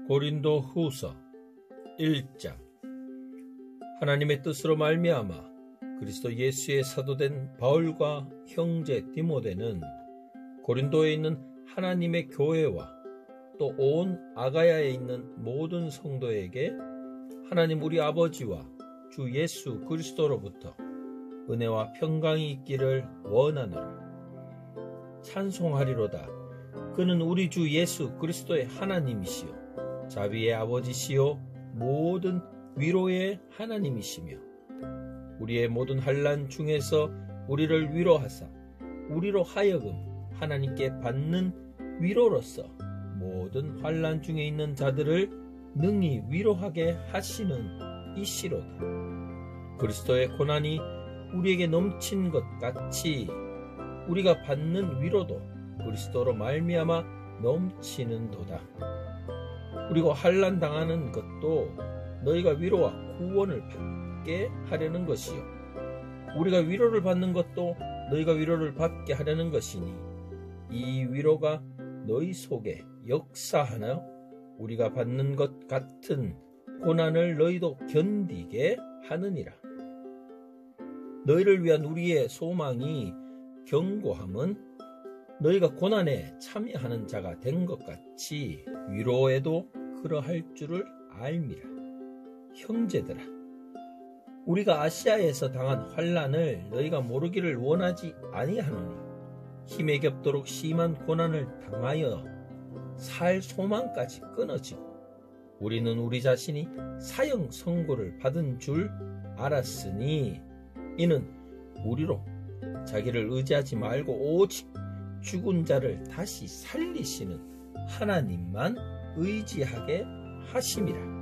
고린도 후서 1장. 하나님의 뜻으로 말미암아 그리스도 예수의 사도된 바울과 형제 디모데는 고린도에 있는 하나님의 교회와 또 온 아가야에 있는 모든 성도에게 하나님 우리 아버지와 주 예수 그리스도로부터 은혜와 평강이 있기를 원하노라. 찬송하리로다. 그는 우리 주 예수 그리스도의 하나님이시요 자비의 아버지시요 모든 위로의 하나님이시며 우리의 모든 환난 중에서 우리를 위로하사 우리로 하여금 하나님께 받는 위로로서 모든 환난 중에 있는 자들을 능히 위로하게 하시는 이시로다. 그리스도의 고난이 우리에게 넘친 것 같이 우리가 받는 위로도 그리스도로 말미암아 넘치는도다. 그리고 환난 당하는 것도 너희가 위로와 구원을 받게 하려는 것이요 우리가 위로를 받는 것도 너희가 위로를 받게 하려는 것이니 이 위로가 너희 속에 역사하나 우리가 받는 것 같은 고난을 너희도 견디게 하느니라. 너희를 위한 우리의 소망이 견고함은 너희가 고난에 참여하는 자가 된 것 같이 위로에도 그러할 줄을 알미라. 형제들아, 우리가 아시아에서 당한 환난을 너희가 모르기를 원하지 아니하노니 힘에 겹도록 심한 고난을 당하여 살 소망까지 끊어지고 우리는 우리 자신이 사형 선고를 받은 줄 알았으니 이는 우리로 자기를 의지하지 말고 오직 죽은 자를 다시 살리시는 하나님만 의지하게 하심이라.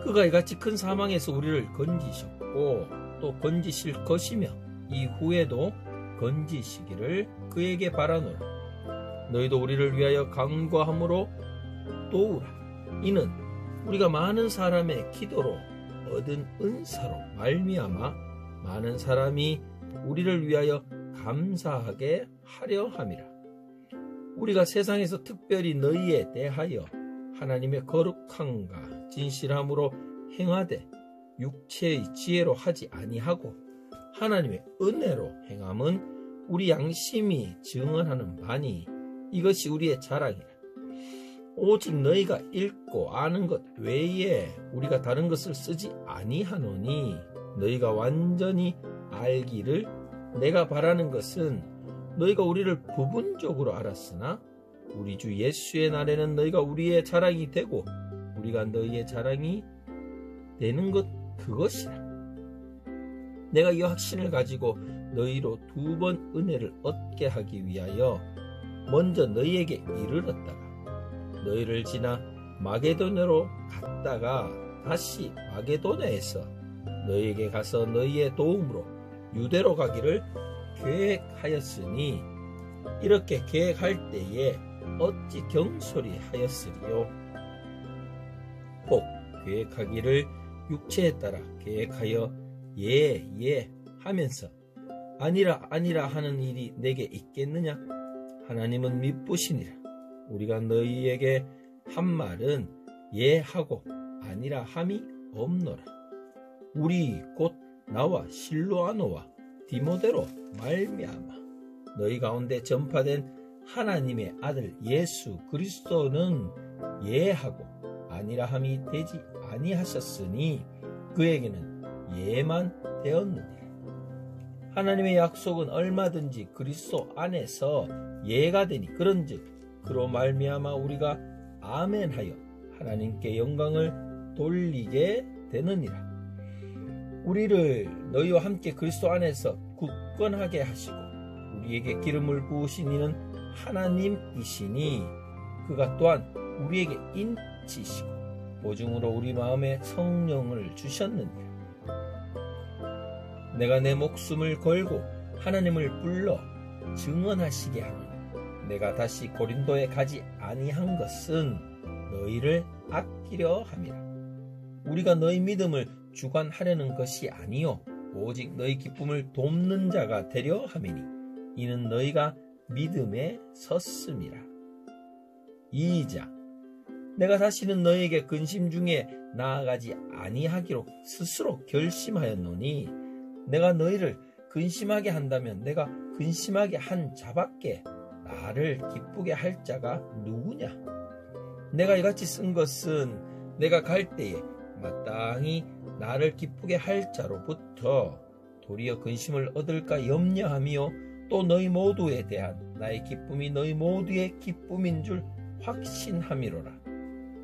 그가 이같이 큰 사망에서 우리를 건지셨고 또 건지실 것이며 이후에도 건지시기를 그에게 바라노라. 너희도 우리를 위하여 간구함으로 도우라. 이는 우리가 많은 사람의 기도로 얻은 은사로 말미암아 많은 사람이 우리를 위하여 감사하게 하려 함이라. 우리가 세상에서 특별히 너희에 대하여 하나님의 거룩함과 진실함으로 행하되 육체의 지혜로 하지 아니하고 하나님의 은혜로 행함은 우리 양심이 증언하는 바니 이것이 우리의 자랑이라. 오직 너희가 읽고 아는 것 외에 우리가 다른 것을 쓰지 아니하노니 너희가 완전히 알기를 내가 바라는 것은 너희가 우리를 부분적으로 알았으나 우리 주 예수의 날에는 너희가 우리의 자랑이 되고 우리가 너희의 자랑이 되는 것 그것이라. 내가 이 확신을 가지고 너희로 2번 은혜를 얻게 하기 위하여 먼저 너희에게 이르렀다가 너희를 지나 마게도냐로 갔다가 다시 마게도냐에서 너희에게 가서 너희의 도움으로 유대로 가기를 계획하였으니 이렇게 계획할 때에 어찌 경솔히 하였으리요. 혹 계획하기를 육체에 따라 계획하여 예 하면서 아니라 하는 일이 내게 있겠느냐? 하나님은 미쁘시니라. 우리가 너희에게 한 말은 예 하고 아니라 함이 없노라. 우리 곧 나와 실로아노와 디모데로 말미암아 너희 가운데 전파된 하나님의 아들 예수 그리스도는 예하고 아니라 함이 되지 아니하셨으니 그에게는 예만 되었느니라. 하나님의 약속은 얼마든지 그리스도 안에서 예가 되니 그런즉 그로 말미암아 우리가 아멘하여 하나님께 영광을 돌리게 되느니라. 우리를 너희와 함께 그리스도 안에서 굳건하게 하시고 우리에게 기름을 부으신 이는 하나님이시니 그가 또한 우리에게 인치시고 보증으로 우리 마음에 성령을 주셨느니라. 내가 내 목숨을 걸고 하나님을 불러 증언하시게 하노니 내가 다시 고린도에 가지 아니한 것은 너희를 아끼려 함이라. 우리가 너희 믿음을 주관하려는 것이 아니요 오직 너희 기쁨을 돕는 자가 되려 함이니 이는 너희가 믿음에 섰음이라. 2장. 내가 다시는 너에게 근심 중에 나아가지 아니하기로 스스로 결심하였노니 내가 너희를 근심하게 한다면 내가 근심하게 한 자밖에 나를 기쁘게 할 자가 누구냐? 내가 이같이 쓴 것은 내가 갈 때에 마땅히 나를 기쁘게 할 자로부터 도리어 근심을 얻을까 염려하며 또 너희 모두에 대한 나의 기쁨이 너희 모두의 기쁨인 줄 확신함이로라.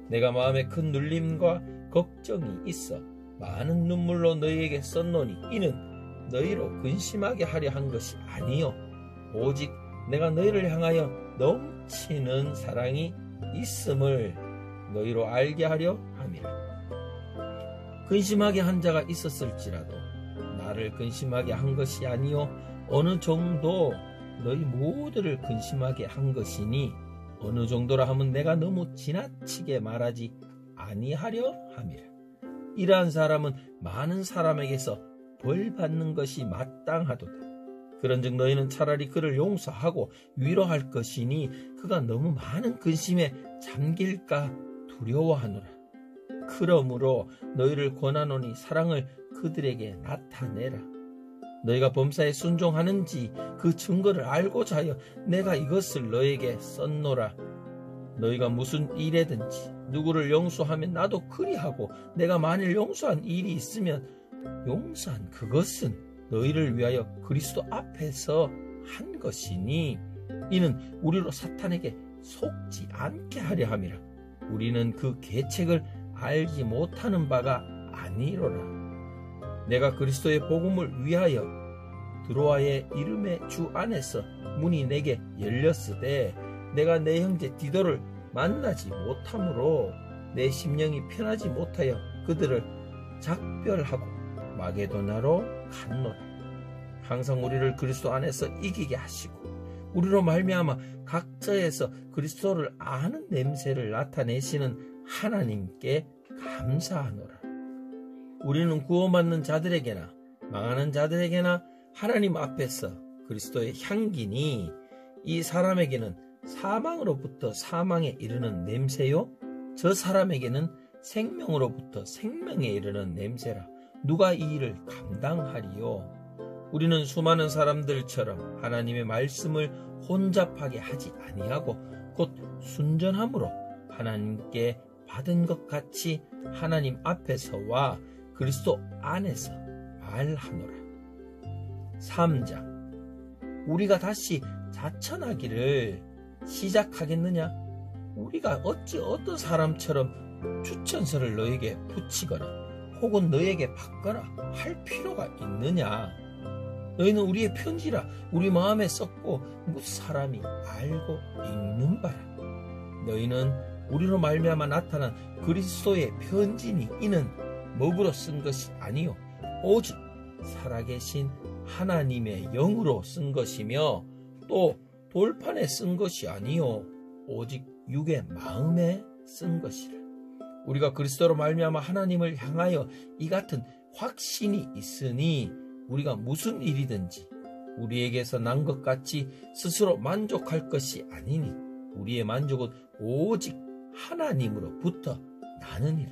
내가 마음에 큰 눌림과 걱정이 있어 많은 눈물로 너희에게 썼노니 이는 너희로 근심하게 하려 한 것이 아니요 오직 내가 너희를 향하여 넘치는 사랑이 있음을 너희로 알게 하려 함이라. 근심하게 한 자가 있었을지라도 나를 근심하게 한 것이 아니요 어느 정도 너희 모두를 근심하게 한 것이니 어느 정도라 하면 내가 너무 지나치게 말하지 아니하려 함이라. 이러한 사람은 많은 사람에게서 벌 받는 것이 마땅하도다. 그런즉 너희는 차라리 그를 용서하고 위로할 것이니 그가 너무 많은 근심에 잠길까 두려워하노라. 그러므로 너희를 권하노니 사랑을 그들에게 나타내라. 너희가 범사에 순종하는지 그 증거를 알고자 하여 내가 이것을 너에게 썼노라. 너희가 무슨 일에든지 누구를 용서하면 나도 그리하고 내가 만일 용서한 일이 있으면 용서한 그것은 너희를 위하여 그리스도 앞에서 한 것이니 이는 우리로 사탄에게 속지 않게 하려 함이라. 우리는 그 계책을 알지 못하는 바가 아니로라. 내가 그리스도의 복음을 위하여 드로아의 이름의 주 안에서 문이 내게 열렸으되 내가 내 형제 디도를 만나지 못하므로 내 심령이 편하지 못하여 그들을 작별하고 마게도나로 갔노라. 항상 우리를 그리스도 안에서 이기게 하시고 우리로 말미암아 각자에서 그리스도를 아는 냄새를 나타내시는 하나님께 감사하노라. 우리는 구원받는 자들에게나 망하는 자들에게나 하나님 앞에서 그리스도의 향기니 이 사람에게는 사망으로부터 사망에 이르는 냄새요 저 사람에게는 생명으로부터 생명에 이르는 냄새라. 누가 이 일을 감당하리요? 우리는 수많은 사람들처럼 하나님의 말씀을 혼잡하게 하지 아니하고 곧 순전함으로 하나님께 받은 것 같이 하나님 앞에서와 그리스도 안에서 말하노라. 3장. 우리가 다시 자천하기를 시작하겠느냐? 우리가 어찌 어떤 사람처럼 추천서를 너에게 붙이거나 혹은 너에게 받거나 할 필요가 있느냐? 너희는 우리의 편지라 우리 마음에 썼고 무슨 사람이 알고 읽는 바라. 너희는 우리로 말미암아 나타난 그리스도의 편지니 이는 먹으로 쓴 것이 아니요 오직 살아계신 하나님의 영으로 쓴 것이며 또 돌판에 쓴 것이 아니요 오직 육의 마음에 쓴 것이라. 우리가 그리스도로 말미암아 하나님을 향하여 이 같은 확신이 있으니 우리가 무슨 일이든지 우리에게서 난 것 같이 스스로 만족할 것이 아니니 우리의 만족은 오직 하나님으로부터 나느니라.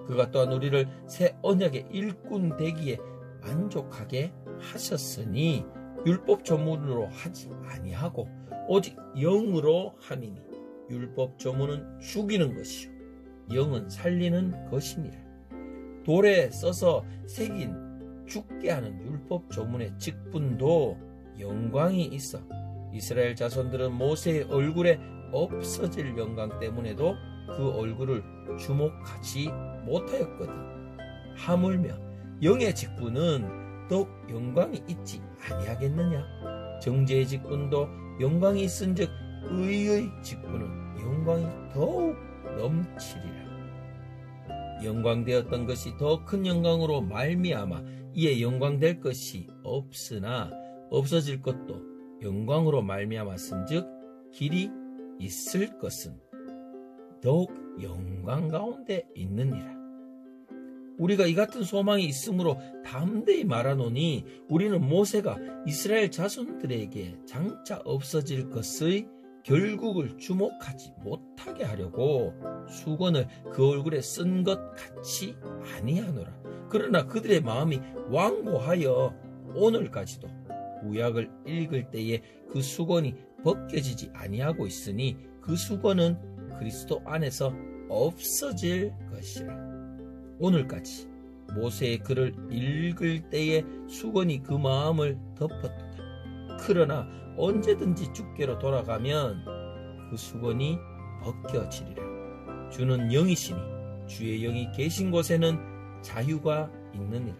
그가 또한 우리를 새 언약의 일꾼 되기에 만족하게 하셨으니 율법 조문으로 하지 아니하고 오직 영으로 함이니 율법 조문은 죽이는 것이요 영은 살리는 것이니라. 돌에 써서 새긴 죽게 하는 율법 조문의 직분도 영광이 있어 이스라엘 자손들은 모세의 얼굴에 없어질 영광 때문에도 그 얼굴을 주목하지 못하였거든. 하물며 영의 직분은 더욱 영광이 있지 아니하겠느냐? 정죄의 직분도 영광이 있은즉 의의 직분은 영광이 더욱 넘치리라. 영광되었던 것이 더 큰 영광으로 말미암아 이에 영광될 것이 없으나 없어질 것도 영광으로 말미암았은즉 길이 있을 것은 더욱 영광 가운데 있느니라. 우리가 이 같은 소망이 있으므로 담대히 말하노니 우리는 모세가 이스라엘 자손들에게 장차 없어질 것의 결국을 주목하지 못하게 하려고 수건을 그 얼굴에 쓴 것 같이 아니하노라. 그러나 그들의 마음이 완고하여 오늘까지도 구약을 읽을 때에 그 수건이 벗겨지지 아니하고 있으니 그 수건은 그리스도 안에서 없어질 것이라. 오늘까지 모세의 글을 읽을 때에 수건이 그 마음을 덮었도다. 그러나 언제든지 주께로 돌아가면 그 수건이 벗겨지리라. 주는 영이시니 주의 영이 계신 곳에는 자유가 있느니라.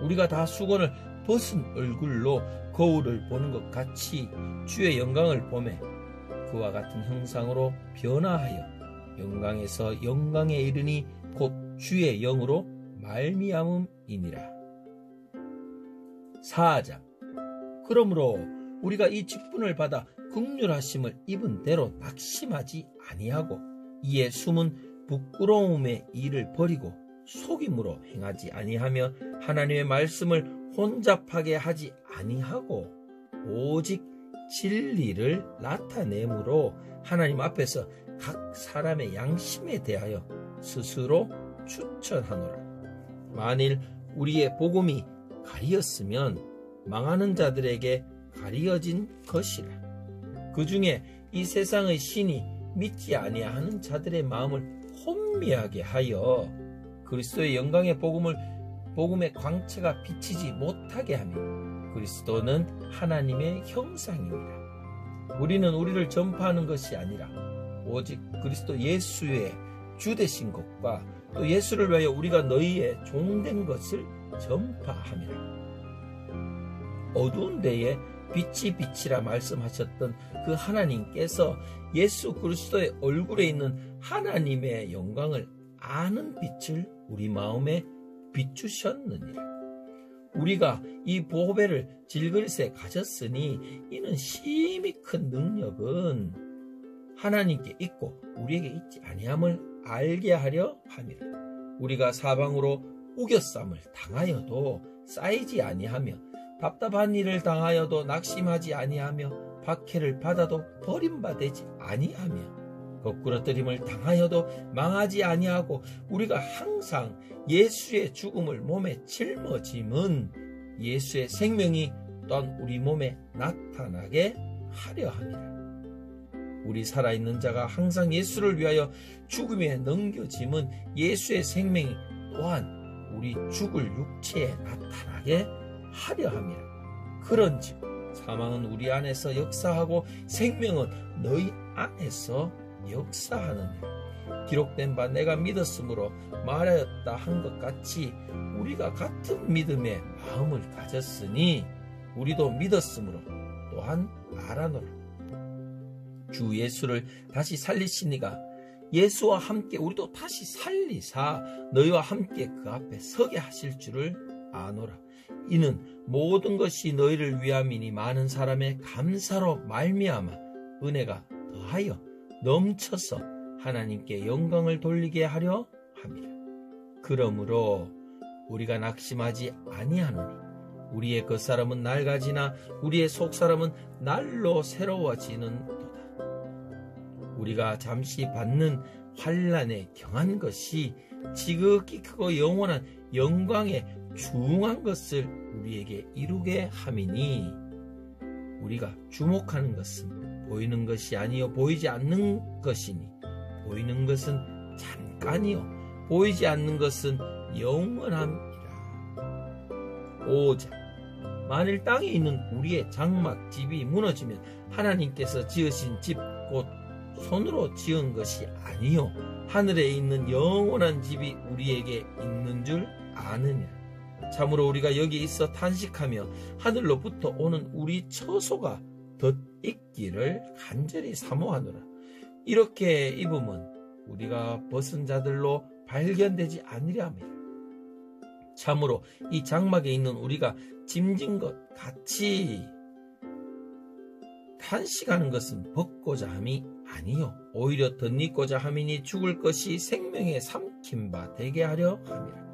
우리가 다 수건을 벗은 얼굴로 거울을 보는 것 같이 주의 영광을 보매 그와 같은 형상으로 변화하여 영광에서 영광에 이르니 곧 주의 영으로 말미암음이니라. 4장. 그러므로 우리가 이 직분을 받아 긍휼하심을 입은 대로 낙심하지 아니하고 이에 숨은 부끄러움의 일을 버리고 속임으로 행하지 아니하며 하나님의 말씀을 혼잡하게 하지 아니하고 오직 진리를 나타내므로 하나님 앞에서 각 사람의 양심에 대하여 스스로 추천하노라. 만일 우리의 복음이 가리었으면 망하는 자들에게 가리어진 것이라. 그 중에 이 세상의 신이 믿지 아니하는 자들의 마음을 혼미하게 하여 그리스도의 영광의 복음의 광채가 비치지 못하게 하며 그리스도는 하나님의 형상입니다. 우리는 우리를 전파하는 것이 아니라 오직 그리스도 예수의 주되신 것과 또 예수를 위하여 우리가 너희의 종된 것을 전파함이라. 어두운 데에 빛이 빛이라 말씀하셨던 그 하나님께서 예수 그리스도의 얼굴에 있는 하나님의 영광을 아는 빛을 우리 마음에 비추셨느니라. 우리가 이 보배를 질그릇에 가졌으니 이는 심히 큰 능력은 하나님께 있고 우리에게 있지 아니함을 알게 하려 함이라. 우리가 사방으로 우겨쌈을 당하여도 쌓이지 아니하며 답답한 일을 당하여도 낙심하지 아니하며 박해를 받아도 버림받지 아니하며 거꾸러뜨림을 당하여도 망하지 아니하고 우리가 항상 예수의 죽음을 몸에 짊어짐은 예수의 생명이 또한 우리 몸에 나타나게 하려 함이라. 우리 살아있는 자가 항상 예수를 위하여 죽음에 넘겨짐은 예수의 생명이 또한 우리 죽을 육체에 나타나게 하려 함이라. 그런즉 사망은 우리 안에서 역사하고 생명은 너희 안에서 역사하느니라. 기록된 바 내가 믿었으므로 말하였다 한 것 같이 우리가 같은 믿음의 마음을 가졌으니 우리도 믿었으므로 또한 말하노라. 주 예수를 다시 살리시니가 예수와 함께 우리도 다시 살리사 너희와 함께 그 앞에 서게 하실 줄을 아노라. 이는 모든 것이 너희를 위함이니 많은 사람의 감사로 말미암아 은혜가 더하여 넘쳐서 하나님께 영광을 돌리게 하려 함이라. 그러므로 우리가 낙심하지 아니하노니 우리의 겉사람은 낡아지나 우리의 속사람은 날로 새로워지는도다. 우리가 잠시 받는 환난에 경한 것이 지극히 크고 영원한 영광에 중한 것을 우리에게 이루게 함이니 우리가 주목하는 것은 보이는 것이 아니요 보이지 않는 것이니 보이는 것은 잠깐이요 보이지 않는 것은 영원함이라. 5장. 만일 땅에 있는 우리의 장막 집이 무너지면 하나님께서 지으신 집 곧 손으로 지은 것이 아니요 하늘에 있는 영원한 집이 우리에게 있는 줄 아느니라. 참으로 우리가 여기 있어 탄식하며 하늘로부터 오는 우리 처소가 덧있기를 간절히 사모하노라. 이렇게 입으면 우리가 벗은 자들로 발견되지 아니랴 함이라. 참으로 이 장막에 있는 우리가 짐진 것 같이 탄식하는 것은 벗고자 함이 아니요 오히려 덧입고자 함이니 죽을 것이 생명에 삼킨 바 되게 하려 함이라.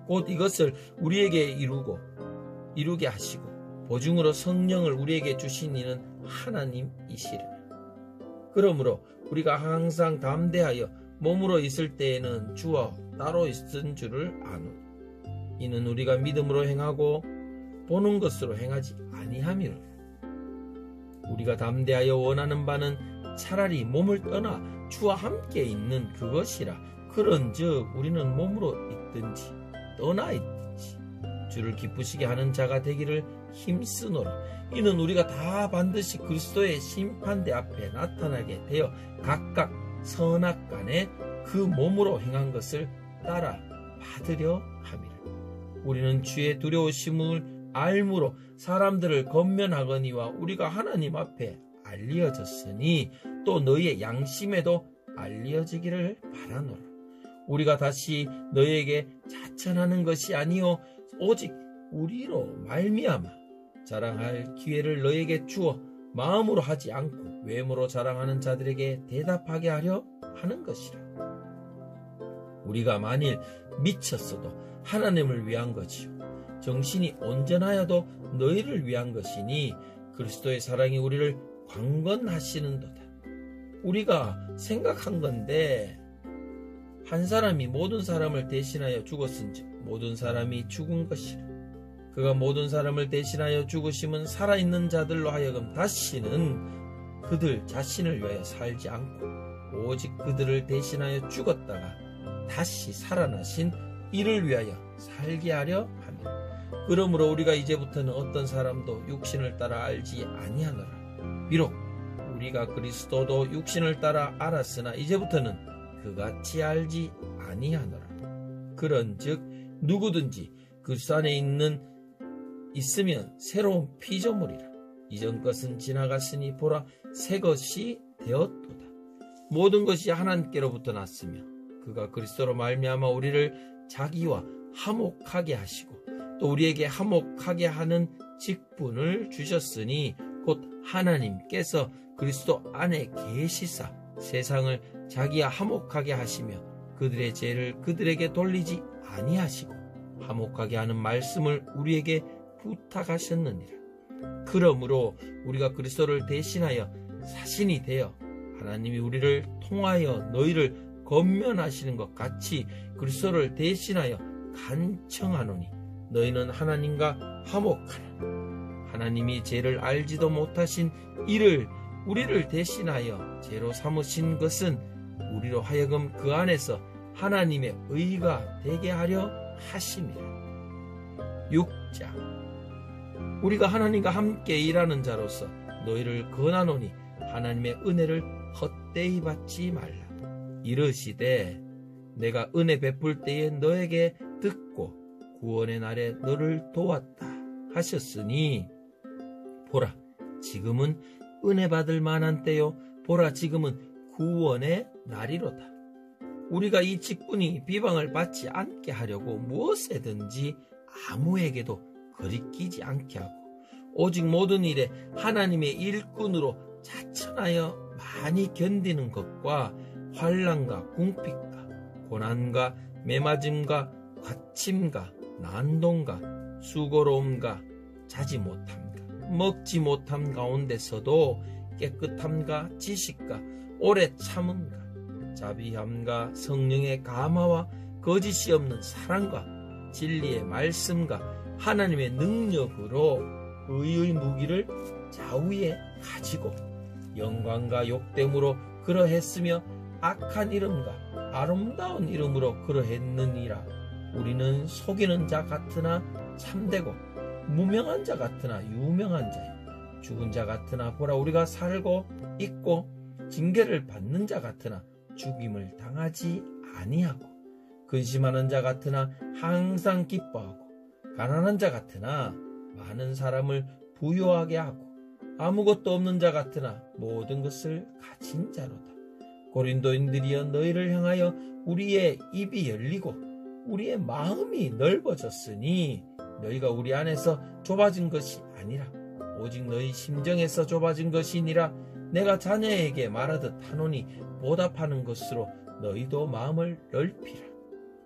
곧 이것을 우리에게 이루게 하시고 보증으로 성령을 우리에게 주신 이는 하나님이시라. 그러므로 우리가 항상 담대하여 몸으로 있을 때에는 주와 따로 있은 줄을 아노니 이는 우리가 믿음으로 행하고 보는 것으로 행하지 아니함이로라. 우리가 담대하여 원하는 바는 차라리 몸을 떠나 주와 함께 있는 그것이라. 그런즉 우리는 몸으로 있든지 떠나 있든지 주를 기쁘시게 하는 자가 되기를 힘쓰노라. 이는 우리가 다 반드시 그리스도의 심판대 앞에 나타나게 되어 각각 선악간에 그 몸으로 행한 것을 따라 받으려 함이라. 우리는 주의 두려우심을 알므로 사람들을 권면하거니와 우리가 하나님 앞에 알려졌으니 또 너희의 양심에도 알려지기를 바라노라. 우리가 다시 너희에게 자천하는 것이 아니요 오직 우리로 말미암아 자랑할 기회를 너희에게 주어 마음으로 하지 않고 외모로 자랑하는 자들에게 대답하게 하려 하는 것이라. 우리가 만일 미쳤어도 하나님을 위한 것이요 정신이 온전하여도 너희를 위한 것이니 그리스도의 사랑이 우리를 강건하시는도다. 우리가 생각한 건데 한 사람이 모든 사람을 대신하여 죽었은즉 모든 사람이 죽은 것이라. 그가 모든 사람을 대신하여 죽으심은 살아있는 자들로 하여금 다시는 그들 자신을 위하여 살지 않고 오직 그들을 대신하여 죽었다가 다시 살아나신 이를 위하여 살게 하려 함이라. 그러므로 우리가 이제부터는 어떤 사람도 육신을 따라 알지 아니하노라. 비록 우리가 그리스도도 육신을 따라 알았으나 이제부터는 그같이 알지 아니하노라. 그런즉 누구든지 그리스도 안에 있으면 새로운 피조물이라. 이전 것은 지나갔으니 보라 새 것이 되었도다. 모든 것이 하나님께로부터 났으며 그가 그리스도로 말미암아 우리를 자기와 화목하게 하시고 또 우리에게 화목하게 하는 직분을 주셨으니 곧 하나님께서 그리스도 안에 계시사 세상을 자기와 화목하게 하시며 그들의 죄를 그들에게 돌리지 아니하시고 화목하게 하는 말씀을 우리에게 부탁하셨느니라. 그러므로 우리가 그리스도를 대신하여 사신이 되어 하나님이 우리를 통하여 너희를 권면하시는 것 같이 그리스도를 대신하여 간청하노니 너희는 하나님과 화목하라. 하나님이 죄를 알지도 못하신 이를 우리를 대신하여 죄로 삼으신 것은 우리로 하여금 그 안에서 하나님의 의가 되게 하려 하심이라. 6장. 우리가 하나님과 함께 일하는 자로서 너희를 권하노니 하나님의 은혜를 헛되이 받지 말라. 이르시되 내가 은혜 베풀 때에 너에게 듣고 구원의 날에 너를 도왔다 하셨으니 보라 지금은 은혜 받을 만한 때요 보라 지금은 구원의 날이로다. 우리가 이 직분이 비방을 받지 않게 하려고 무엇에든지 아무에게도 거리끼지 않게 하고 오직 모든 일에 하나님의 일꾼으로 자천하여 많이 견디는 것과 환난과 궁핍과 고난과 매맞음과 과침과 난동과 수고로움과 자지 못함과 먹지 못함 가운데서도 깨끗함과 지식과 오래 참음과 자비함과 성령의 감화와 거짓이 없는 사랑과 진리의 말씀과 하나님의 능력으로 의의 무기를 좌우에 가지고 영광과 욕됨으로 그러했으며 악한 이름과 아름다운 이름으로 그러했느니라. 우리는 속이는 자 같으나 참되고 무명한 자 같으나 유명한 자요 죽은 자 같으나 보라 우리가 살고 있고 징계를 받는 자 같으나 죽임을 당하지 아니하고 근심하는 자 같으나 항상 기뻐하고 가난한 자 같으나 많은 사람을 부유하게 하고 아무것도 없는 자 같으나 모든 것을 가진 자로다. 고린도인들이여 너희를 향하여 우리의 입이 열리고 우리의 마음이 넓어졌으니 너희가 우리 안에서 좁아진 것이 아니라 오직 너희 심정에서 좁아진 것이니라. 내가 자녀에게 말하듯 하노니 보답하는 것으로 너희도 마음을 넓히라.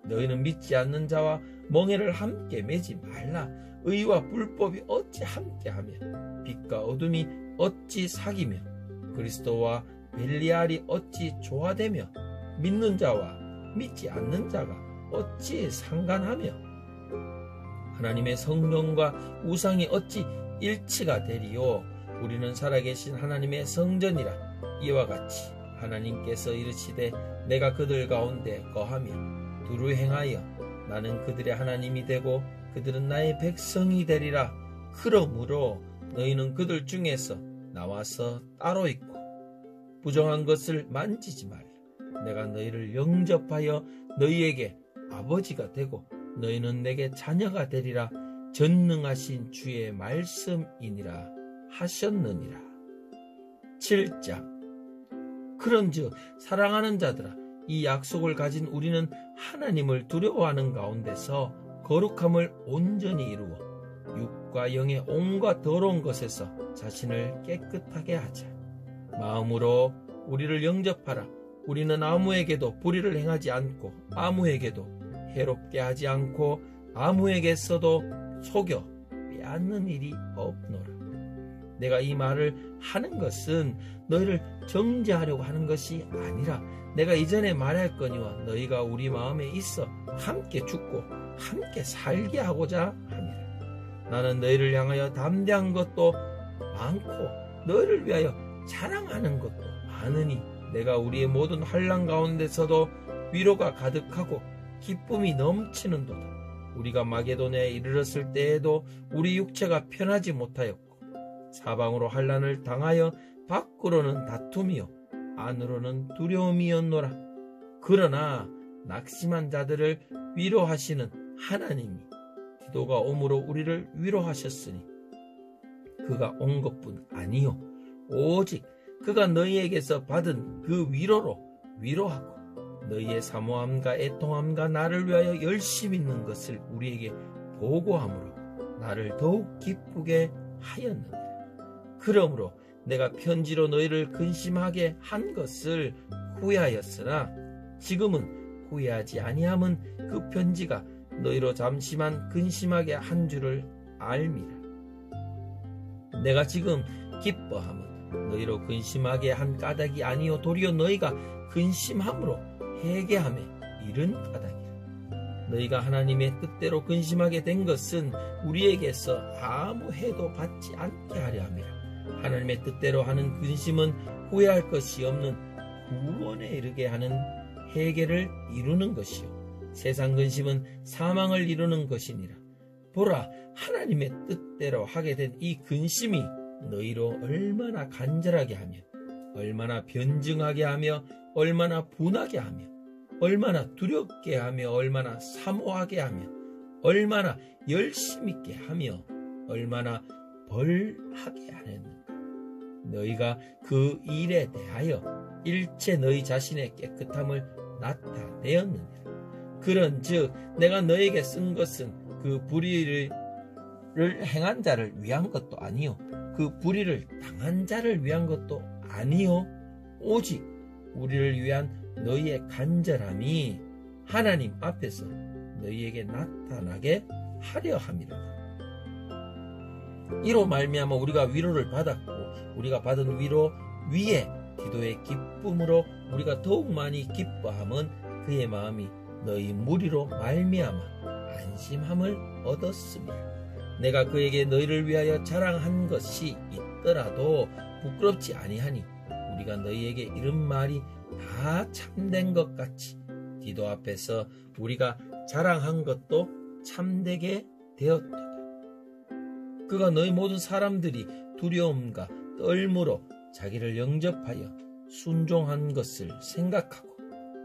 너희는 믿지 않는 자와 멍에를 함께 매지 말라. 의와 불법이 어찌 함께하며 빛과 어둠이 어찌 사귀며 그리스도와 벨리알이 어찌 조화되며 믿는 자와 믿지 않는 자가 어찌 상관하며 하나님의 성전과 우상이 어찌 일치가 되리요. 우리는 살아계신 하나님의 성전이라. 이와 같이 하나님께서 이르시되 내가 그들 가운데 거하며 두루 행하여 나는 그들의 하나님이 되고 그들은 나의 백성이 되리라. 그러므로 너희는 그들 중에서 나와서 따로 있고 부정한 것을 만지지 말라. 내가 너희를 영접하여 너희에게 아버지가 되고 너희는 내게 자녀가 되리라. 전능하신 주의 말씀이니라 하셨느니라. 7장. 그런즉 사랑하는 자들아, 이 약속을 가진 우리는 하나님을 두려워하는 가운데서 거룩함을 온전히 이루어 육과 영의 온갖 더러운 것에서 자신을 깨끗하게 하자. 마음으로 우리를 영접하라. 우리는 아무에게도 불의를 행하지 않고 아무에게도 해롭게 하지 않고 아무에게서도 속여 빼앗는 일이 없노라. 내가 이 말을 하는 것은 너희를 정죄하려고 하는 것이 아니라 내가 이전에 말할거니와 너희가 우리 마음에 있어 함께 죽고 함께 살게 하고자 함이라. 나는 너희를 향하여 담대한 것도 많고 너희를 위하여 자랑하는 것도 많으니 내가 우리의 모든 환난 가운데서도 위로가 가득하고 기쁨이 넘치는도다. 우리가 마게도냐에 이르렀을 때에도 우리 육체가 편하지 못하였고 사방으로 환난을 당하여 밖으로는 다툼이요 안으로는 두려움이었노라. 그러나 낙심한 자들을 위로하시는 하나님이 기도가 오므로 우리를 위로하셨으니 그가 온 것뿐 아니요 오직 그가 너희에게서 받은 그 위로로 위로하고 너희의 사모함과 애통함과 나를 위하여 열심 있는 것을 우리에게 보고함으로 나를 더욱 기쁘게 하였느니라. 그러므로 내가 편지로 너희를 근심하게 한 것을 후회하였으나 지금은 후회하지 아니함은 그 편지가 너희로 잠시만 근심하게 한 줄을 알미라. 내가 지금 기뻐함은 너희로 근심하게 한 까닭이 아니요 도리어 너희가 근심함으로 회개함에 이른 까닭이라. 너희가 하나님의 뜻대로 근심하게 된 것은 우리에게서 아무 해도 받지 않게 하려 함이라. 하나님의 뜻대로 하는 근심은 후회할 것이 없는 구원에 이르게 하는 회개를 이루는 것이요 세상 근심은 사망을 이루는 것이니라. 보라, 하나님의 뜻대로 하게 된 이 근심이 너희로 얼마나 간절하게 하며 얼마나 변증하게 하며 얼마나 분하게 하며 얼마나 두렵게 하며 얼마나 사모하게 하며 얼마나 열심 있게 하며 얼마나 벌하게 하였는가. 너희가 그 일에 대하여 일체 너희 자신의 깨끗함을 나타내었느니라. 그런즉 내가 너에게 쓴 것은 그 불의를 행한 자를 위한 것도 아니요 그 불의를 당한 자를 위한 것도 아니요 오직 우리를 위한 너희의 간절함이 하나님 앞에서 너희에게 나타나게 하려 함이로다. 이로 말미암아 우리가 위로를 받았고 우리가 받은 위로 위에 기도의 기쁨으로 우리가 더욱 많이 기뻐함은 그의 마음이 너희 무리로 말미암아 안심함을 얻었습니다. 내가 그에게 너희를 위하여 자랑한 것이 있더라도 부끄럽지 아니하니 우리가 너희에게 이른 말이 다 참된 것 같이 기도 앞에서 우리가 자랑한 것도 참되게 되었도다. 그가 너희 모든 사람들이 두려움과 떨므로 자기를 영접하여 순종한 것을 생각하고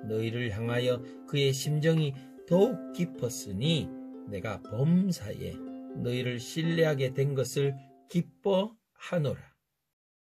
너희를 향하여 그의 심정이 더욱 깊었으니 내가 범사에 너희를 신뢰하게 된 것을 기뻐하노라.